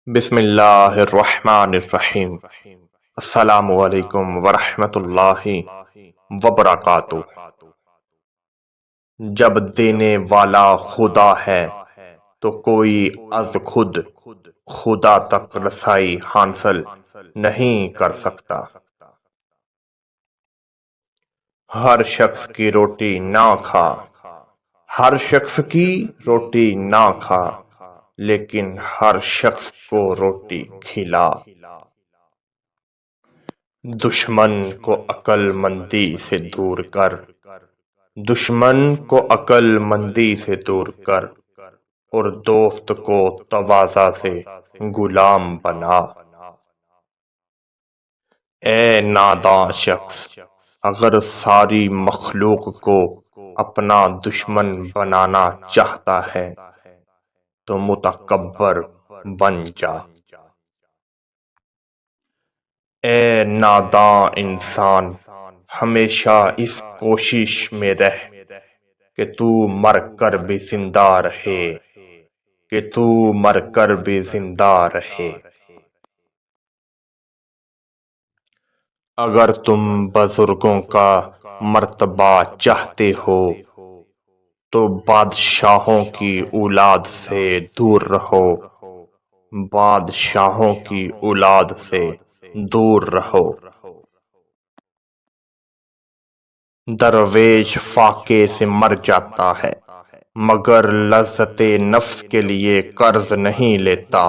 بسم اللہ الرحمن الرحیم۔ السلام علیکم ورحمۃ اللہ وبرکاتہ۔ جب دینے والا خدا ہے تو کوئی از خود خدا تک رسائی حاصل نہیں کر سکتا۔ ہر شخص کی روٹی نہ کھا، ہر شخص کی روٹی نہ کھا، لیکن ہر شخص کو روٹی کھلا۔ دشمن کو عقل مندی سے دور کر، دشمن کو عقل مندی سے دور کر، اور دوست کو تواضع سے غلام بنا۔ اے ناداں شخص، اگر ساری مخلوق کو اپنا دشمن بنانا چاہتا ہے تو متکبر بن جا۔ اے ناداں انسان، ہمیشہ اس کوشش میں رہ کہ تو مر کر بھی زندہ رہے، کہ تو مر کر بھی زندہ رہے۔ اگر تم بزرگوں کا مرتبہ چاہتے ہو تو بادشاہوں کی اولاد سے دور رہو، بادشاہوں کی اولاد سے دور رہو۔ درویش فاقے سے مر جاتا ہے مگر لذت نفس کے لیے قرض نہیں لیتا۔